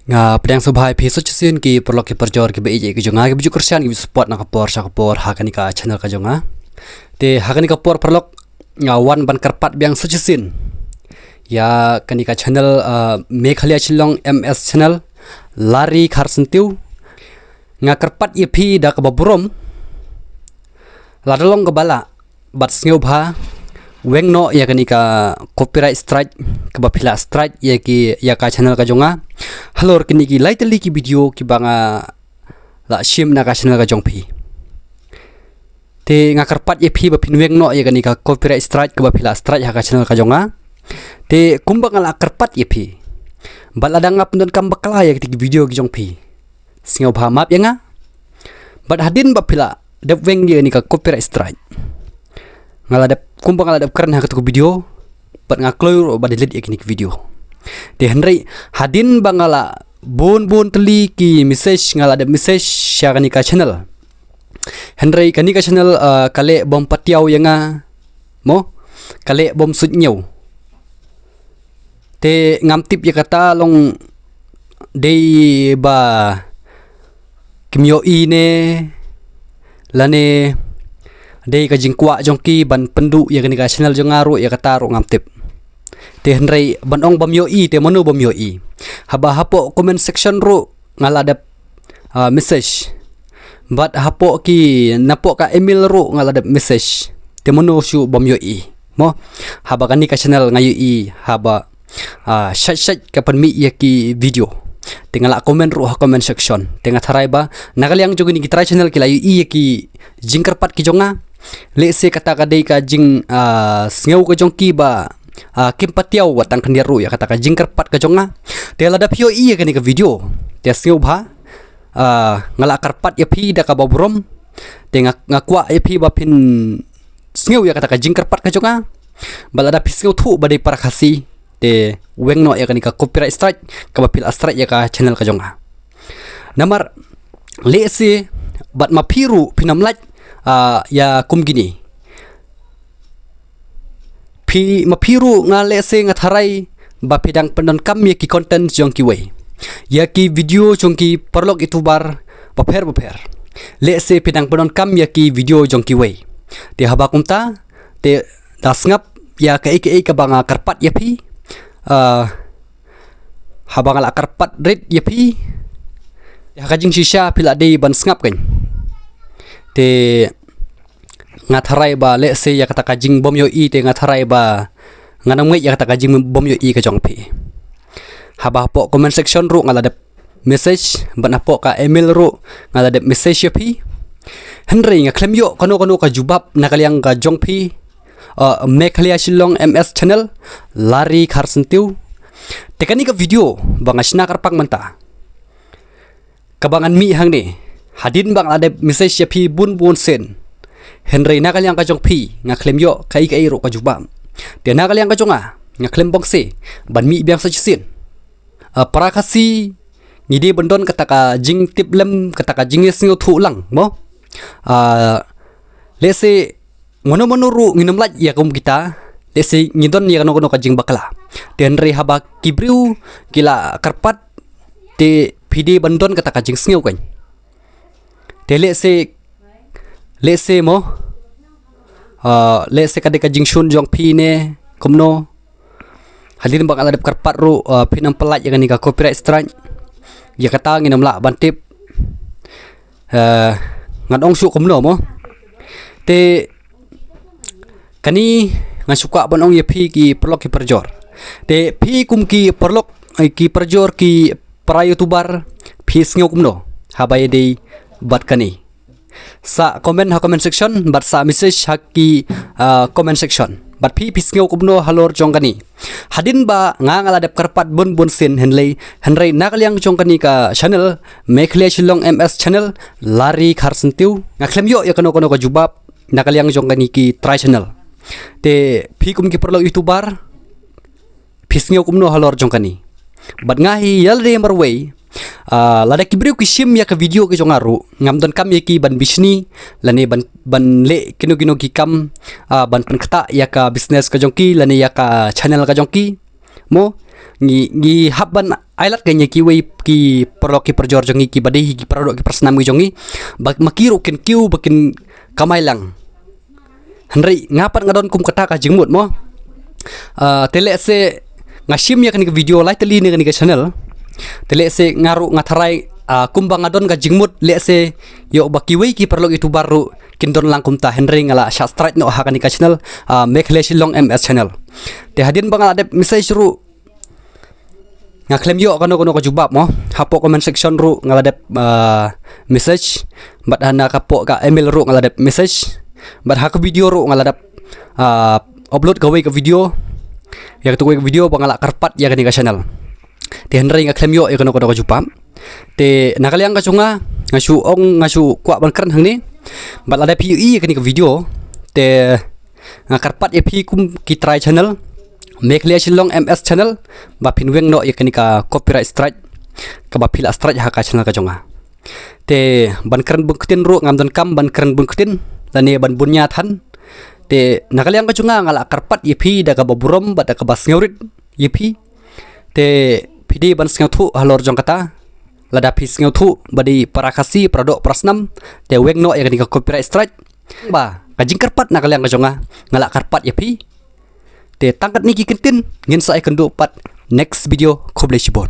Pedang subhai pi sochusin ki perlo ki perjor ki beije ki jonga ki biju kersian ki support na kapor sa kapor hakani ka channel ka jonga te hakani kapor perlo wan ban karpat biang sochusin ya kani ka channel Meghalaya Shillong MS channel lari kharsentiu karpat ye pi da ka baburom ladalong bala bat sneu bha wengno ya kani ka copyright strike ka bapila strike ya ki ya ka channel ka jonga halor kini ki lightly ki video ki banga la shim na ka channel ka jongpi te karpat ye pi bapin wengno ya kani ka copyright strike ka bapila strike ya ka channel ka jonga te kumbang la karpat ye pi baladang apun kam bakala ya ki video ki jongpi sneu bha map ya nga bat hadin bapila dep weng ye ni ka copyright strike ngaladap kumpang ngaladap keren hakat video bat ngakloy ba delete eknik video de henry hadin bangala bon teli ki message ngaladap message syagani ka channel henry kani ka channel kale bom patiaw yanga mo kale bom sudnyew te ngamtip ya kata long de ba kimyo ine lane dei ka jingkwa jongki ban pendu ya kani ka channel jongaru ya kata ro ngamtip te henry ban ong bam yo i te manu bam yo i haba hapo comment section ro ngaladap message bat hapo ki napo ka email ro ngaladap message te manu shu bam yo i mo haba kani ka channel ngayu i haba shat ka pan mi ya ki video tinggal komen ro comment section tengah tharai ba nagaliang jogini ki try channel ki layu i ki jingkarpat ki jonga lese kata kadai ka jing sneu ka jongki ba kimpatiaw watang kandiaru ya kata ka jingkarpat ka jonga te lada pio i ka ni ka video te sneu bha ngala karpat ya pi da ka babrom te ngakwa ya pi ba pin sneu ya kata ka jingkarpat ka jonga balada pisneu thu badai parakasi te wengno ya ka ni ka copyright strike ka bapil strike ya ka channel ka jonga namar lese bat mapiru pinamlaj ya kum gini pi mapiru nga lese nga tharai ba pedang pendon kam ya ki content jong ki we ya ki video jong ki perlok itu bar baper lese pedang pendon kam ya ki video jong ki we te haba kumta te dasngap ya ka ka banga karpat ya pi haba ngala karpat red ya pi ya kajing shisha pila dei ban sngap kan te ngatharai ba lese ya kata kajing bom yo i te ngatharai ba nganang me ya kata kajing bom yo i ka jongpi haba po comment section ru ngaladap message ban apo ka email ru ngaladap message ya pi henry ngaklem yo kono ka jubab nakaliang ka jongpi Meghalaya Shillong MS channel lari kharsentiu tekani ka video bang asna karpak manta kabangan mi hang ni hadin bang ada message ya pi bun sen henry nakaliang ka jongpi ngaklem yo kai ro ka jubam dia nakaliang ka jonga ngaklem bongse ban mi biang sajisin parakasi ngide bendon kata ka jing tiplem kata ka jing singo thu lang mo lese mono ru nginam laj ya kum kita lese ngidon ya kono ka jing bakla henry haba kibriu kila karpat te pidi bendon kata ka jing singo kan te lese mo lese kade ka jing shun jong pi ne kumno halin bang aladap karpat ru pinam pelat ya kani ka copyright strike ya kata nginam la bantip ngan ong su kumno mo te kani ngan suka ban ong ya pi ki perlok ki perjor te pi kum ki perlok ki perjor ki para youtuber pi sngew kumno habay dei bat kani sa comment section bat sa message haki comment section bat pi pisngew kumno halor jong kani hadin ba nga ngaladap karpat bun sen henry nakaliang jong kani ka channel Meghalaya Shillong MS channel lari kharsentiu ngaklem yo ya kono ka jubab nakaliang jong kani ki try channel te pi kum ki perlo youtuber pisngew kumno halor jong kani bat ngahi yalde marway lada kibriu ki shim ya ka video ki jongaru ngamdon kam ya ki ban bisni lane ban le kino ki kam ban pankata ya ka business ka jongki lane ya ka channel ka jongki mo ngi habban ailat kanya kiwi ki perlo ki perjor jongi ki badai ki perlo ki persnam ki jongi bak makiru kin kiu bakin kamailang henry ngapat ngadon kum kata ka jingmut mo tele se ngashim ya kan video lai teli ni kan channel tele se ngaru ngatharai kumbang ngadon ka jingmut le se yo bakiwi ki perlo itu baru kindon langkum ta henry ngala shastrait no ha kan channel mekhle shillong ms channel te hadin bangal adep misai suruh ngaklaim yo kono ko jubab mo hapo comment section ru ngaladep message bat hana kapo ka email ru ngaladep message bat ha video ru ngaladep upload gawe ke video ya ke video pangala karpat ya kan channel te henry ngaklaim yo kono ko jubab te nakaliang ka chunga ngasu kwa ban kern hang ni bat adep pi kan ke video te ngakarpat ep kum ki try channel Mekhle Shillong MS channel ba pinweng no yakanika copyright strike ka ba phila strike ha ka channel ka jonga te ban keren bungkutin ru ngam dan kam ban keren bungkutin lani ban bunya than te nakaliang ka jonga ngala karpat yepi da ka baburom ba da ka bas ngeurit yepi te pidi ban ngeu halor jong kata lada pis ngeu badi parakasi produk prasnam te weng no yakanika copyright strike ba kajing karpat nakaliang ka jonga ngala karpat yepi te tangkat ni kikintin ngin sa ikan 24 next video koble shibon